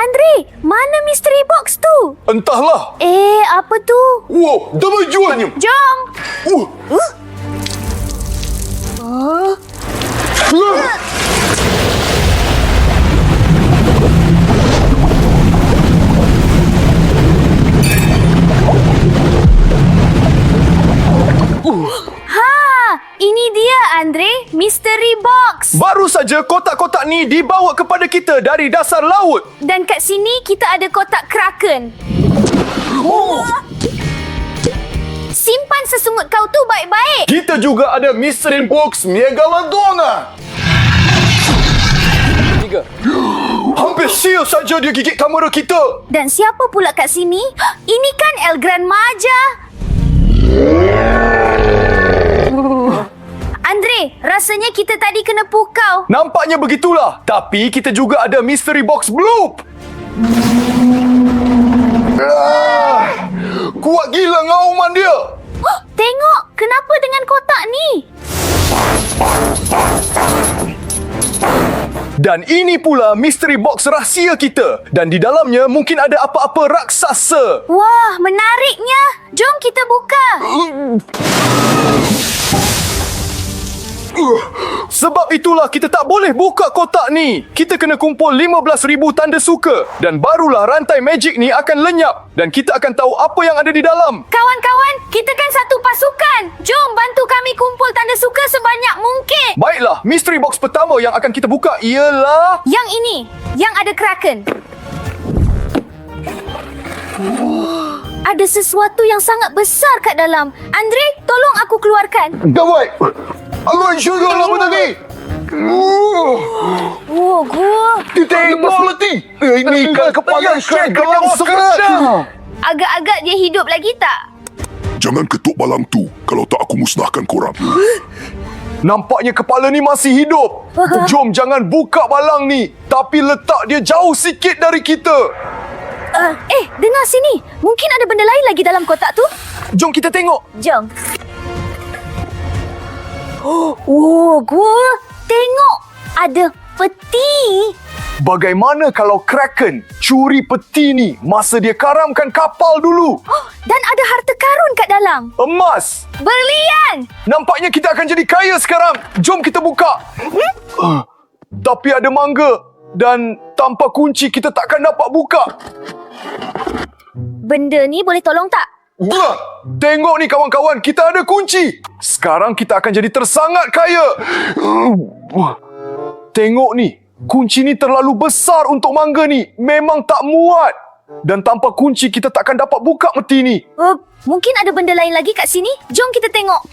Andre, mana mystery box tu? Entahlah. Apa tu? Wow, dah jualnya. Jom. Ini dia Andre, mystery box. Baru saja kotak-kotak ni dibawa kepada kita dari dasar laut. Dan kat sini kita ada kotak kraken. Simpan sesungut kau tu baik-baik. Kita juga ada mystery box Megalodona. 3. Hampir sial saja dia gigit kamera kita. Dan siapa pula kat sini? Ini kan El Gran Maja. Andre, rasanya kita tadi kena pukau. Nampaknya begitulah. Tapi kita juga ada mystery box Bloop. Kuat gila ngauman dia. Tengok, kenapa dengan kotak ni? Dan ini pula mystery box rahsia kita. Dan di dalamnya mungkin ada apa-apa raksasa. Wah, menariknya. Jom kita buka. Sebab itulah kita tak boleh buka kotak ni. Kita kena kumpul 15,000 tanda suka. Dan barulah rantai magic ni akan lenyap. Dan kita akan tahu apa yang ada di dalam. Kawan-kawan, kita kan satu pasukan. Jom bantu kami kumpul tanda suka sebanyak mungkin. Baiklah, mystery box pertama yang akan kita buka ialah... Yang ini, yang ada kraken. Ada sesuatu yang sangat besar kat dalam. Andre, tolong aku keluarkan. Gawai! Allah syurga lah benda ni! Oh, gua. Tengok letih! Ini kan kepala Kraken yang sebenarnya! Agak-agak dia hidup lagi tak? Jangan ketuk balang tu kalau tak aku musnahkan korang. Nampaknya kepala ni masih hidup. Jom jangan buka balang ni. Tapi letak dia jauh sikit dari kita. Dengar sini. Mungkin ada benda lain lagi dalam kotak tu. Jom kita tengok. Jom. Oh, gua. Tengok. Ada peti. Bagaimana kalau Kraken curi peti ni masa dia karamkan kapal dulu? Dan ada harta karun kat dalam. Emas. Berlian. Nampaknya kita akan jadi kaya sekarang. Jom kita buka. Tapi ada mangga. Dan tanpa kunci kita takkan dapat buka. Benda ni boleh tolong tak? Tengok ni kawan-kawan, kita ada kunci. Sekarang kita akan jadi tersangat kaya. Tengok ni, kunci ni terlalu besar untuk mangga ni. Memang tak muat. Dan tanpa kunci kita takkan dapat buka peti ni. Mungkin ada benda lain lagi kat sini. Jom kita tengok.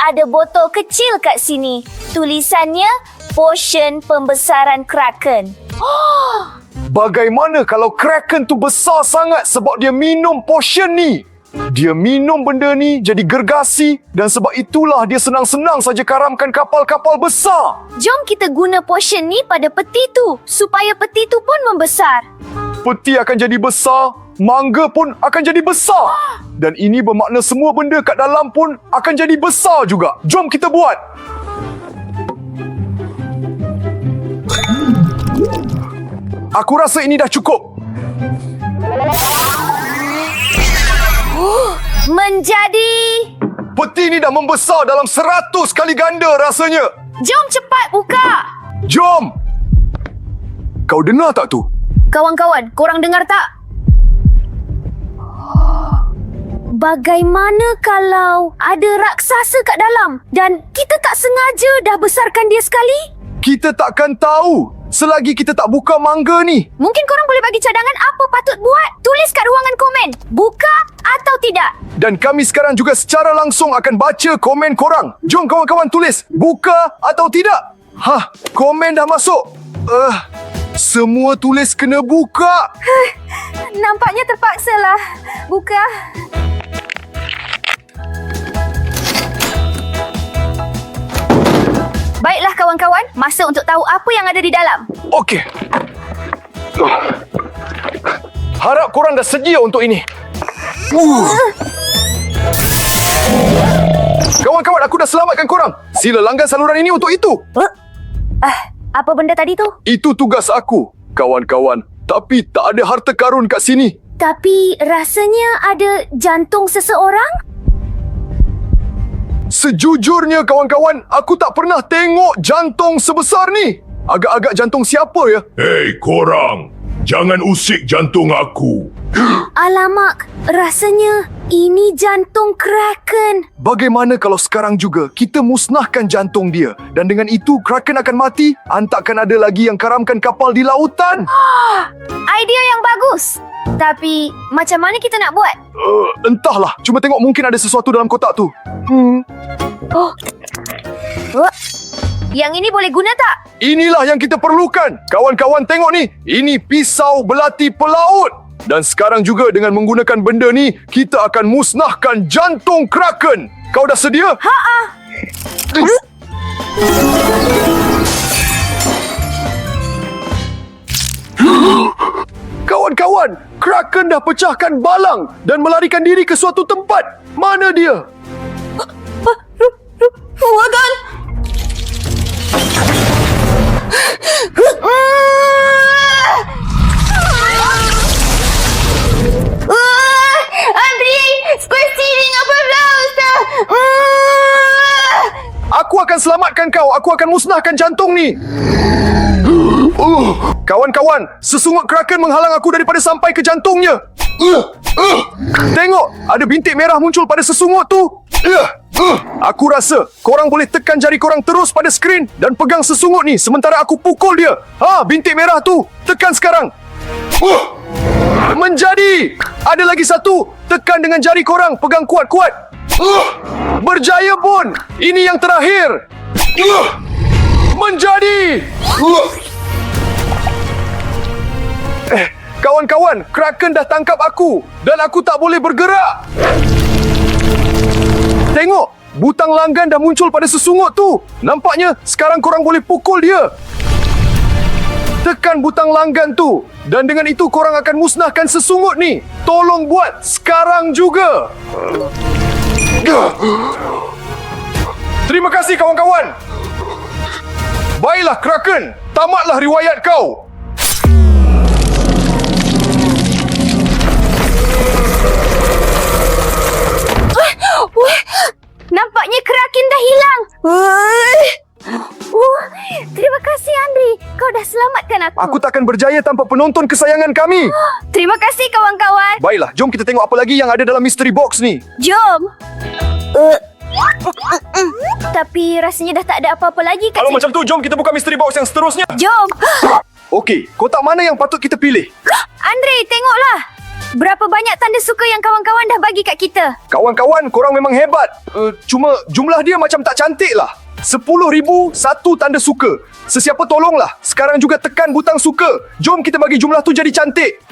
Ada botol kecil kat sini. Tulisannya, potion pembesaran Kraken. Bagaimana kalau Kraken tu besar sangat sebab dia minum potion ni? Dia minum benda ni jadi gergasi dan sebab itulah dia senang-senang saja karamkan kapal-kapal besar. Jom kita guna potion ni pada peti tu supaya peti tu pun membesar. Peti akan jadi besar, mangga pun akan jadi besar. Dan ini bermakna semua benda kat dalam pun akan jadi besar juga. Jom kita buat. Aku rasa ini dah cukup. Menjadi... Peti ni dah membesar dalam 100 kali ganda rasanya. Jom cepat buka. Jom. Kau dengar tak tu? Kawan-kawan, korang dengar tak? Bagaimana kalau ada raksasa kat dalam dan kita tak sengaja dah besarkan dia sekali? Kita takkan tahu selagi kita tak buka mangga ni. Mungkin korang boleh bagi cadangan apa patut buat. Tulis kat ruangan komen. Buka atau tidak. Dan kami sekarang juga secara langsung akan baca komen korang. Jom kawan-kawan tulis. Buka atau tidak? Komen dah masuk. Semua tulis kena buka. Nampaknya terpaksalah. Buka. Baiklah kawan-kawan, masa untuk tahu apa yang ada di dalam. Okey. Harap korang dah sedia untuk ini. Kawan-kawan, aku dah selamatkan korang. Sila langgan saluran ini untuk itu. Apa benda tadi tu? Itu tugas aku. kawan-kawan. Tapi tak ada harta karun kat sini. Tapi rasanya ada jantung seseorang? Sejujurnya kawan-kawan, aku tak pernah tengok jantung sebesar ni. Agak-agak jantung siapa ya? Hei korang, jangan usik jantung aku. Alamak, rasanya ini jantung Kraken. Bagaimana kalau sekarang juga kita musnahkan jantung dia dan dengan itu Kraken akan mati? Takkan ada lagi yang karamkan kapal di lautan? Idea yang bagus. Tapi macam mana kita nak buat? Entahlah, cuma tengok mungkin ada sesuatu dalam kotak tu. Oh. Yang ini boleh guna tak? Inilah yang kita perlukan. Kawan-kawan tengok ni, ini pisau belati pelaut. Dan sekarang juga dengan menggunakan benda ni, kita akan musnahkan jantung Kraken. Kau dah sedia? Kawan-kawan, Kraken dah pecahkan balang dan melarikan diri ke suatu tempat. Mana dia? Wagan! Andri, spesiring apa belauta? Aku akan selamatkan kau. Aku akan musnahkan jantung ni. Kawan-kawan, sesungut Kraken menghalang aku daripada sampai ke jantungnya. Tengok, ada bintik merah muncul pada sesungut tu. Aku rasa korang boleh tekan jari korang terus pada skrin dan pegang sesungut ni sementara aku pukul dia. Bintik merah tu. Tekan sekarang. Menjadi. Ada lagi satu. Tekan dengan jari korang. Pegang kuat-kuat. Berjaya pun. Ini yang terakhir. Menjadi. Kawan-kawan, Kraken dah tangkap aku dan aku tak boleh bergerak. Tengok, butang langgan dah muncul pada sesungut tu. Nampaknya sekarang korang boleh pukul dia. Tekan butang langgan tu dan dengan itu korang akan musnahkan sesungut ni. Tolong buat sekarang juga. Terima kasih kawan-kawan. Baiklah Kraken, tamatlah riwayat kau. Nampaknya Kraken dah hilang. Terima kasih Andri. Kau dah selamatkan aku. Aku takkan berjaya tanpa penonton kesayangan kami. Terima kasih kawan-kawan. Baiklah, jom kita tengok apa lagi yang ada dalam mystery box ni. Jom. Tapi rasanya dah tak ada apa-apa lagi kat Kalau sini. macam tu, jom kita buka mystery box yang seterusnya. Jom. Okey, kotak mana yang patut kita pilih? Andri, tengoklah. Berapa banyak tanda suka yang kawan-kawan dah bagi kat kita. Kawan-kawan, korang memang hebat. Cuma jumlah dia macam tak cantik lah. 10,000 satu tanda suka. Sesiapa tolonglah. Sekarang juga tekan butang suka. Jom kita bagi jumlah tu jadi cantik.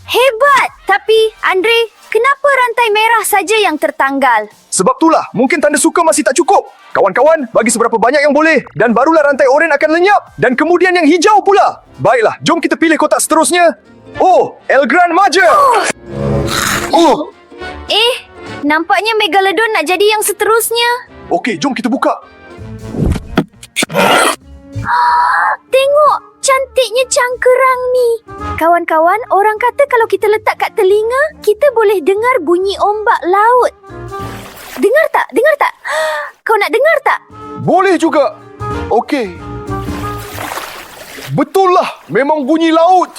Hebat. Tapi, Andri, kenapa rantai merah saja yang tertanggal? Sebab itulah, mungkin tanda suka masih tak cukup. Kawan-kawan, bagi seberapa banyak yang boleh. Dan barulah rantai oranye akan lenyap. Dan kemudian yang hijau pula. Baiklah, jom kita pilih kotak seterusnya. Oh, Elgran Major. Nampaknya Megalodon nak jadi yang seterusnya. Okey, jom kita buka. Tengok, cantiknya cangkerang ni. Kawan-kawan, orang kata kalau kita letak kat telinga, kita boleh dengar bunyi ombak laut. Dengar tak? Dengar tak? Kau nak dengar tak? Boleh juga. Okey. Betul lah, memang bunyi laut.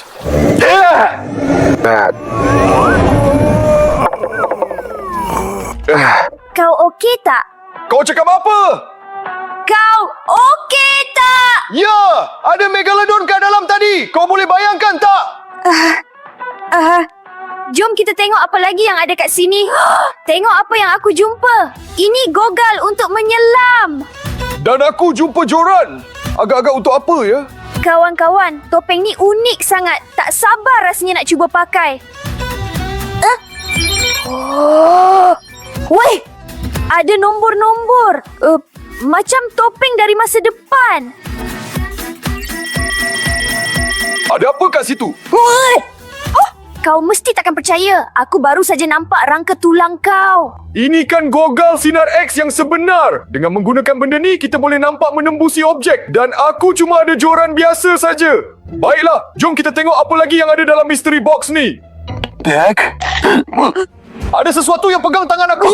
Kau okey tak? Kau cakap apa? Kau okey tak? Ya, ada Megalodon kat dalam tadi. Kau boleh bayangkan tak? Jom kita tengok apa lagi yang ada kat sini. Tengok apa yang aku jumpa. Ini goggle untuk menyelam. Dan aku jumpa joran. Agak-agak untuk apa ya? Kawan-kawan, topeng ni unik sangat. Tak sabar rasanya nak cuba pakai. Weh, ada nombor-nombor. Macam topeng dari masa depan. Ada apa kat situ? Kau mesti takkan percaya. Aku baru saja nampak rangka tulang kau. Ini kan goggle sinar X yang sebenar. Dengan menggunakan benda ni, kita boleh nampak menembusi objek. Dan aku cuma ada joran biasa saja. Baiklah, jom kita tengok apa lagi yang ada dalam mystery box ni. Dad? Ada sesuatu yang pegang tangan aku.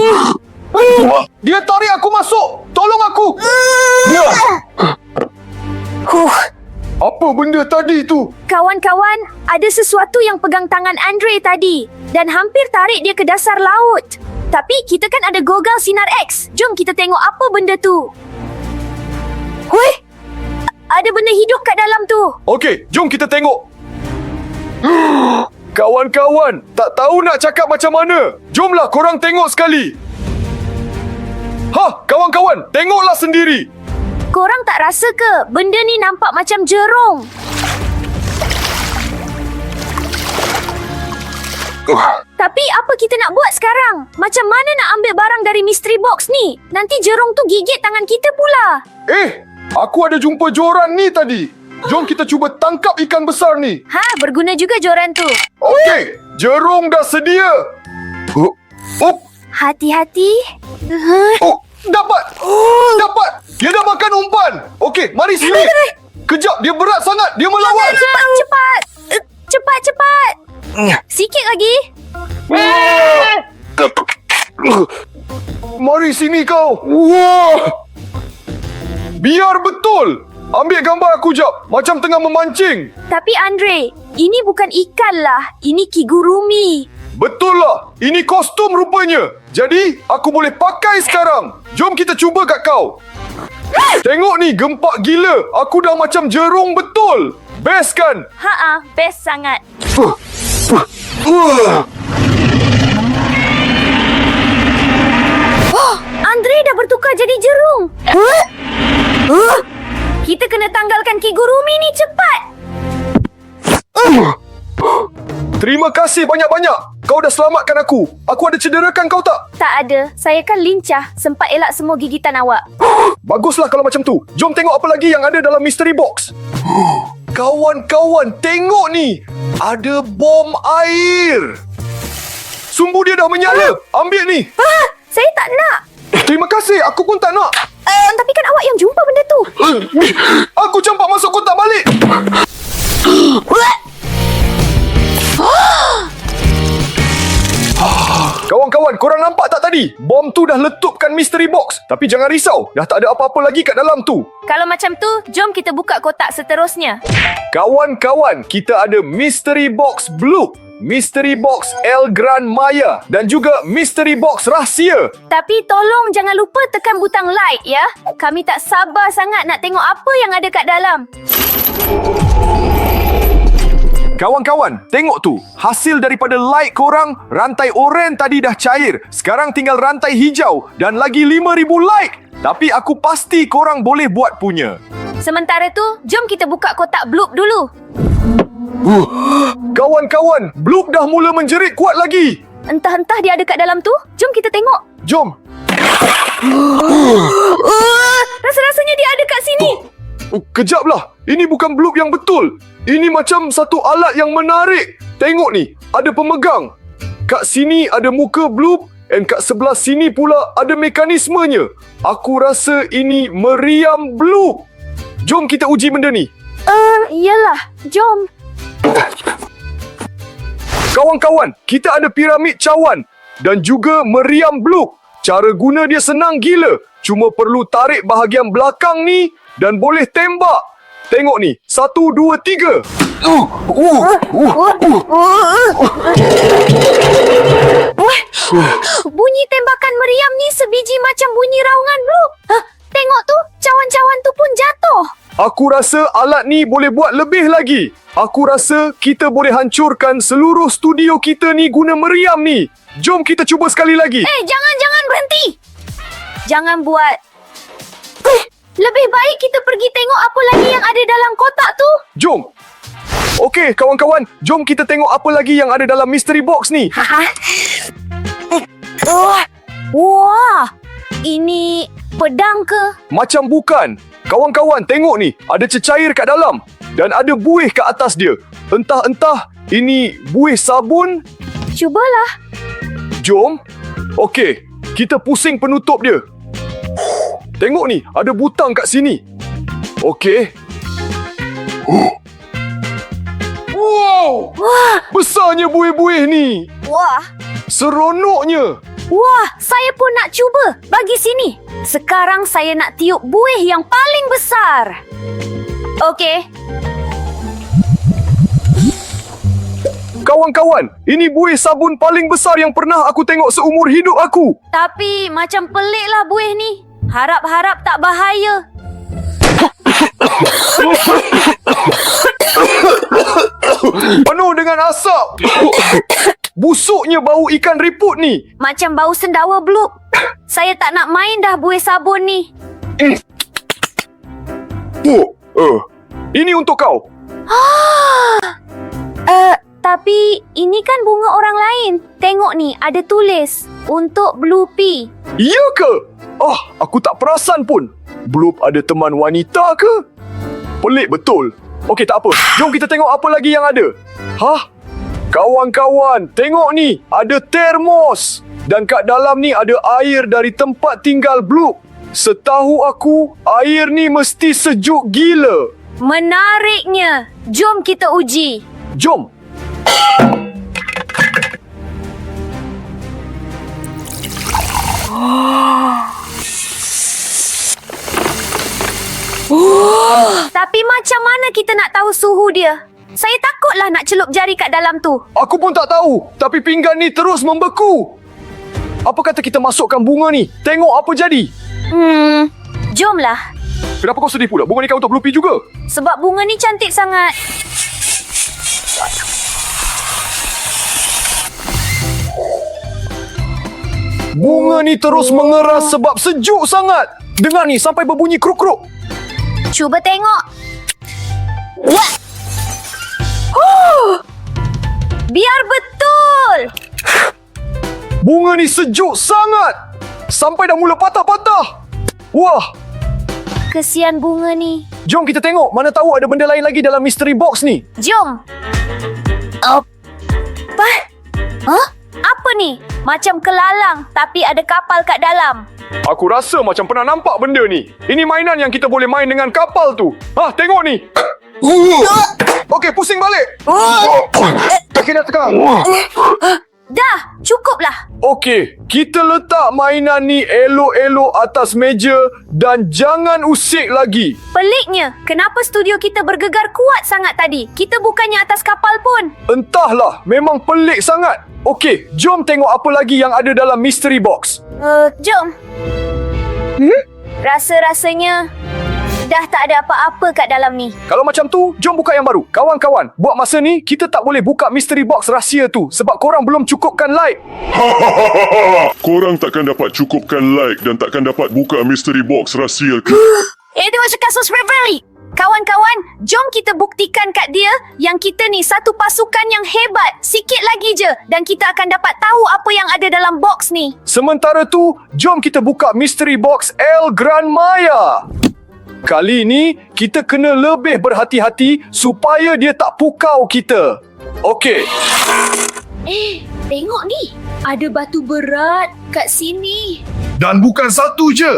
Dia tarik aku masuk. Tolong aku. Apa benda tadi tu? Kawan-kawan, ada sesuatu yang pegang tangan Andre tadi dan hampir tarik dia ke dasar laut. Tapi kita kan ada goggle sinar X. Jom kita tengok apa benda tu. Weh, ada benda hidup kat dalam tu. Okey, jom kita tengok. Kawan-kawan, tak tahu nak cakap macam mana. Jomlah korang tengok sekali. Kawan-kawan, tengoklah sendiri. Korang tak rasa ke benda ni nampak macam jerung? Tapi apa kita nak buat sekarang? Macam mana nak ambil barang dari mystery box ni? Nanti jerung tu gigit tangan kita pula. Aku ada jumpa joran ni tadi. Jom kita cuba tangkap ikan besar ni. Berguna juga joran tu. Okey, jerung dah sedia. Hati-hati. Dapat! Dapat! Dia dah makan umpan. Okey, mari sini. Kejap, dia berat sangat. Dia melawan. Cepat. Cepat. Sikit lagi. Mari sini kau. Biar betul. Ambil gambar aku jap. Macam tengah memancing. Tapi Andre, ini bukan ikan lah. Ini kigurumi. Betul lah. Ini kostum rupanya. Jadi, aku boleh pakai sekarang. Jom kita cuba kat kau. Tengok ni, gempak gila. Aku dah macam jerung betul. Best kan? Best sangat. Andre dah bertukar jadi jerung. Kita kena tanggalkan kigurumi ni cepat. Terima kasih banyak-banyak. Kau dah selamatkan aku. Aku ada cederakan kau tak? Tak ada. Saya kan lincah. Sempat elak semua gigitan awak. Baguslah kalau macam tu. Jom tengok apa lagi yang ada dalam mystery box. Kawan-kawan, tengok ni. Ada bom air. Sumbu dia dah menyala. Ambil ni. Saya tak nak. Terima kasih. Aku pun tak nak. Tapi kan awak yang jumpa benda tu. Aku campak masuk kotak balik. Kawan-kawan, korang nampak tak tadi? Bom tu dah letupkan mystery box. Tapi jangan risau, dah tak ada apa-apa lagi kat dalam tu. Kalau macam tu, jom kita buka kotak seterusnya. Kawan-kawan, kita ada mystery box Bloop, mystery box El Gran Maya dan juga mystery box rahsia. Tapi tolong jangan lupa tekan butang like ya. Kami tak sabar sangat nak tengok apa yang ada kat dalam. Kawan-kawan, tengok tu. Hasil daripada like korang, rantai oren tadi dah cair. Sekarang tinggal rantai hijau dan lagi 5,000 like. Tapi aku pasti korang boleh buat punya. Sementara tu, jom kita buka kotak Bloop dulu. Kawan-kawan, Bloop dah mula menjerit kuat lagi. Entah-entah dia ada kat dalam tu. Jom kita tengok. Jom. Rasa-rasanya dia ada kat sini. Kejaplah. Ini bukan Bloop yang betul. Ini macam satu alat yang menarik. Tengok ni, ada pemegang. Kat sini ada muka Bloop dan kat sebelah sini pula ada mekanismenya. Aku rasa ini meriam Bloop. Jom kita uji benda ni. Yalah. Jom. Kawan-kawan, kita ada piramid cawan dan juga meriam Bloop. Cara guna dia senang gila. Cuma perlu tarik bahagian belakang ni dan boleh tembak. Tengok ni. 1, 2, 3. Bunyi tembakan meriam ni sebiji macam bunyi raungan Bloop. Tengok tu, cawan-cawan tu pun jatuh. Aku rasa alat ni boleh buat lebih lagi. Aku rasa kita boleh hancurkan seluruh studio kita ni guna meriam ni. Jom kita cuba sekali lagi. Jangan berhenti. Jangan buat. Lebih baik kita pergi tengok apa lagi yang ada dalam kotak tu. Jom. Okey, kawan-kawan. Jom kita tengok apa lagi yang ada dalam mystery box ni. Wah, ini pedang ke? Macam bukan. Kawan-kawan, tengok ni. Ada cecair kat dalam. Dan ada buih kat atas dia. Entah-entah Ini buih sabun. Cubalah. Jom. Okey, kita pusing penutup dia. Tengok ni, ada butang kat sini. Okey. Wow! Wah, Besarnya buih-buih ni. wah. Seronoknya. Wah, saya pun nak cuba. Bagi sini. Sekarang saya nak tiup buih yang paling besar. Okey. Kawan-kawan, ini buih sabun paling besar yang pernah aku tengok seumur hidup aku. Tapi macam peliklah buih ni. Harap-harap tak bahaya. Penuh dengan asap. Busuknya bau ikan riput ni. Macam bau sendawa blue. Saya tak nak main dah buih sabun ni. Ini untuk kau. Tapi ini kan bunga orang lain. Tengok ni, ada tulis. Untuk Bloopy. Ya ke? Aku tak perasan pun. Bloop ada teman wanita ke? Pelik betul. Okey, tak apa. Jom kita tengok apa lagi yang ada. Hah? Kawan-kawan, tengok ni. Ada termos. Dan kat dalam ni ada air dari tempat tinggal Bloop. Setahu aku, air ni mesti sejuk gila. Menariknya. Jom kita uji. Jom. Tapi macam mana kita nak tahu suhu dia? Saya takutlah nak celup jari kat dalam tu. Aku pun tak tahu. Tapi pinggan ni terus membeku. Apa kata kita masukkan bunga ni? Tengok apa jadi. Jomlah. Kenapa kau sedih pula? Bunga ni kau untuk Bloopy juga? Sebab bunga ni cantik sangat. Bunga ni terus mengeras sebab sejuk sangat. Dengar ni sampai berbunyi kruk-kruk. Cuba tengok. Wah. Biar betul. Bunga ni sejuk sangat. Sampai dah mula patah-patah. Wah, Kesian bunga ni. jom kita tengok. Mana tahu ada benda lain lagi dalam mystery box ni. Jom. Apa? Huh? Apa ni? Macam kelalang tapi ada kapal kat dalam. Aku rasa macam pernah nampak benda ni. Ini mainan yang kita boleh main dengan kapal tu. Tengok ni. Okey, pusing balik. Kaki dah tegang. Dah, cukuplah. Okey, kita letak mainan ni elok-elok atas meja dan jangan usik lagi. Peliknya, kenapa studio kita bergegar kuat sangat tadi? Kita bukannya atas kapal pun. Entahlah, memang pelik sangat. Okey, jom tengok apa lagi yang ada dalam mystery box. Jom. Rasa-rasanya dah tak ada apa-apa kat dalam ni. Kalau macam tu, jom buka yang baru. Kawan-kawan, buat masa ni, kita tak boleh buka mystery box rahsia tu sebab korang belum cukupkan like. Korang takkan dapat cukupkan like dan takkan dapat buka mystery box rahsia tu. Itu suka subscribe early. Kawan-kawan, jom kita buktikan kat dia yang kita ni satu pasukan yang hebat. Sikit lagi je dan kita akan dapat tahu apa yang ada dalam box ni. Sementara tu, jom kita buka mystery box El Gran Maya. Kali ni, kita kena lebih berhati-hati supaya dia tak pukau kita. Okey. Tengok ni. Ada batu berat kat sini. Dan bukan satu je.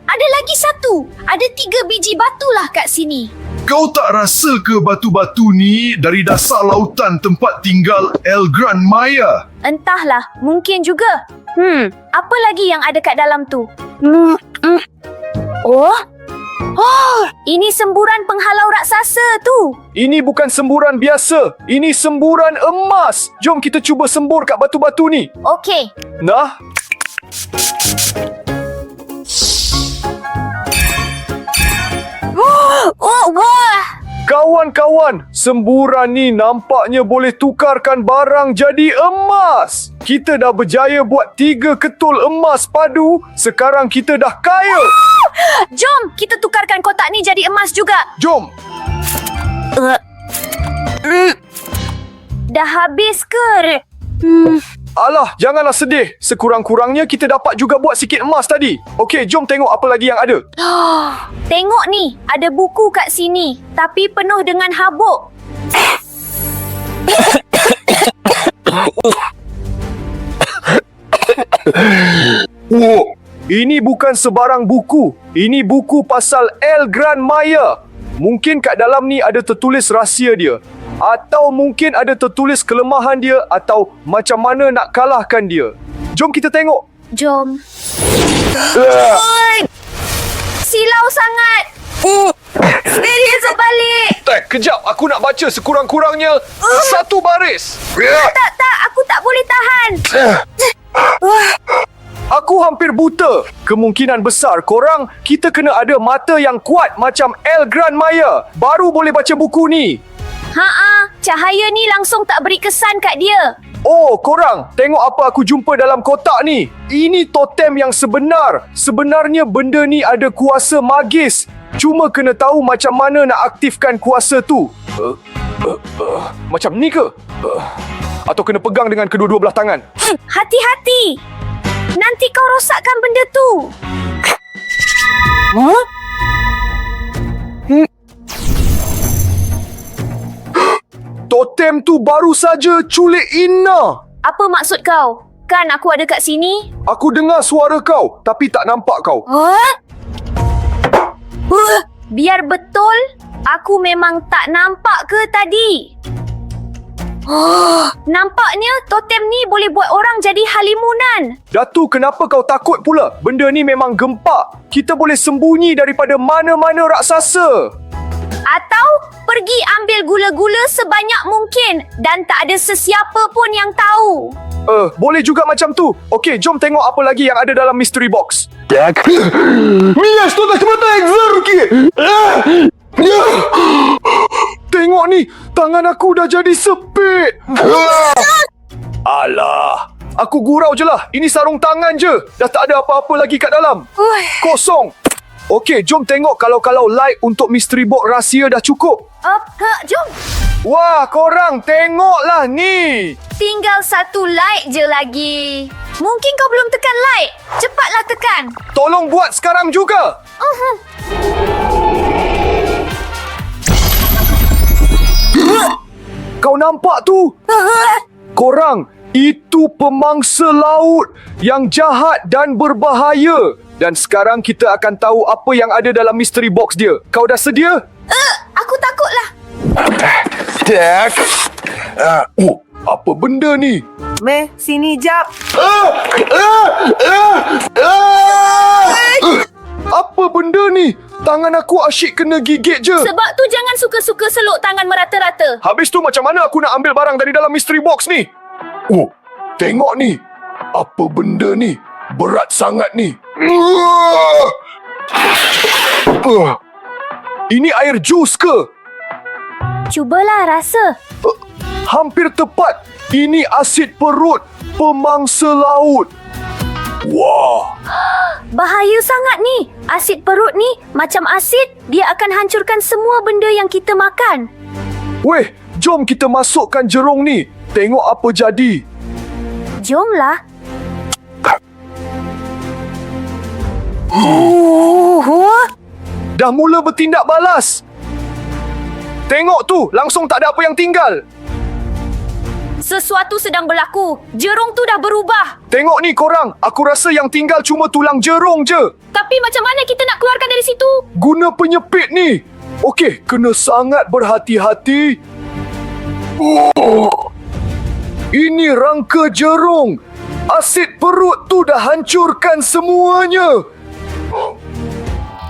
Ada lagi satu. Ada 3 biji batu lah kat sini. Kau tak rasa ke batu-batu ni dari dasar lautan tempat tinggal El Gran Maya? Entahlah, mungkin juga. Apa lagi yang ada kat dalam tu? Oh, ini semburan penghalau raksasa tu. Ini bukan semburan biasa. Ini semburan emas. Jom kita cuba sembur kat batu-batu ni. Okey. Nah. Oh, wah. Kawan-kawan, semburan ni nampaknya boleh tukarkan barang jadi emas. Kita dah berjaya buat 3 ketul emas padu. Sekarang kita dah kaya. Jom kita tukarkan kotak ni jadi emas juga. Jom. Dah habis ke? Alah, janganlah sedih. Sekurang-kurangnya kita dapat juga buat sikit emas tadi. Okey, jom tengok apa lagi yang ada. Tengok ni, ada buku kat sini tapi penuh dengan habuk. Ini bukan sebarang buku. Ini buku pasal El Gran Maya. Mungkin kat dalam ni ada tertulis rahsia dia. Atau mungkin ada tertulis kelemahan dia atau macam mana nak kalahkan dia. Jom kita tengok. Jom. Silau sangat. Sendiri sebalik. Kejap, aku nak baca sekurang-kurangnya satu baris. Tak, aku tak boleh tahan. Aku hampir buta. Kemungkinan besar korang kita kena ada mata yang kuat macam El Gran Maya. Baru boleh baca buku ni. Cahaya ni langsung tak beri kesan kat dia. Oh, korang, tengok apa aku jumpa dalam kotak ni. Ini totem yang sebenar. Sebenarnya benda ni ada kuasa magis. Cuma kena tahu macam mana nak aktifkan kuasa tu. Macam ni ke? Atau kena pegang dengan kedua-dua belah tangan? Hati-hati. Nanti kau rosakkan benda tu. Totem tu baru saja culik Inna. Apa maksud kau? Kan aku ada kat sini? Aku dengar suara kau, tapi tak nampak kau. Biar betul, aku memang tak nampak ke tadi? Nampaknya totem ni boleh buat orang jadi halimunan. Datu, kenapa kau takut pula? Benda ni memang gempak. Kita boleh sembunyi daripada mana-mana raksasa. Atau pergi ambil gula-gula sebanyak mungkin dan tak ada sesiapa pun yang tahu. Boleh juga macam tu. Okey, jom tengok apa lagi yang ada dalam mystery box. Меня что-то хватает за руки! Tengok ni, tangan aku dah jadi sepit. Alah, aku gurau je lah. Ini sarung tangan je. Dah tak ada apa-apa lagi kat dalam. Kosong. Okey, jom tengok kalau light untuk mystery box rahsia dah cukup. Jom. Wah, korang tengoklah ni. Tinggal satu light je lagi. Mungkin kau belum tekan light. Cepatlah tekan. Tolong buat sekarang juga. Kau nampak tu? Korang, itu pemangsa laut yang jahat dan berbahaya. Dan sekarang kita akan tahu apa yang ada dalam mystery box dia. Kau dah sedia? Aku takutlah. Так. Apa benda ni? Meh, sini jap. Apa benda ni? Tangan aku asyik kena gigit je. Sebab tu jangan suka-suka seluk tangan merata-rata. Habis tu macam mana aku nak ambil barang dari dalam mystery box ni? Tengok ni. Apa benda ni? Berat sangat ni. Ini air jus ke? Cubalah rasa. Hampir tepat. Ini asid perut pemangsa laut. Wah. Bahaya sangat ni. Asid perut ni macam asid, dia akan hancurkan semua benda yang kita makan. Weh, jom kita masukkan jerung ni. Tengok apa jadi. Jomlah. Dah mula bertindak balas. Tengok tu, langsung tak ada apa yang tinggal. Sesuatu sedang berlaku. Jerung tu dah berubah. Tengok ni korang, aku rasa yang tinggal cuma tulang jerung je. Tapi macam mana kita nak keluarkan dari situ? Guna penyepit ni. Okey, kena sangat berhati-hati. Ini rangka jerung. Asid perut tu dah hancurkan semuanya.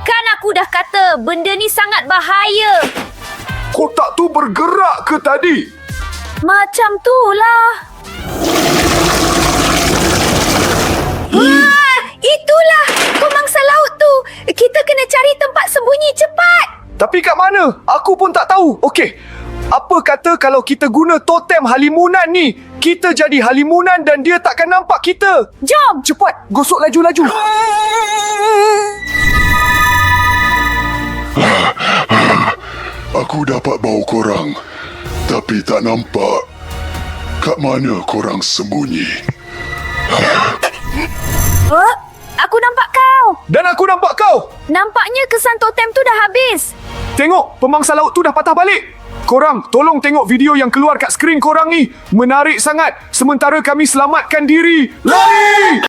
Kan aku dah kata benda ni sangat bahaya. Kotak tu bergerak ke tadi? Macam tu lah. Itulah pemangsa laut tu. Kita kena cari tempat sembunyi cepat. Tapi kat mana? Aku pun tak tahu. Okey, apa kata kalau kita guna totem halimunan ni? Kita jadi halimunan dan dia takkan nampak kita. Jom. Cepat, gosok laju-laju. Aku dapat bau korang, tapi tak nampak kat mana korang sembunyi. Aku nampak kau. Dan aku nampak kau. Nampaknya kesan totem tu dah habis. Tengok, pemangsa laut tu dah patah balik. Korang tolong tengok video yang keluar kat skrin korang ni. Menarik sangat. Sementara kami selamatkan diri. Lari!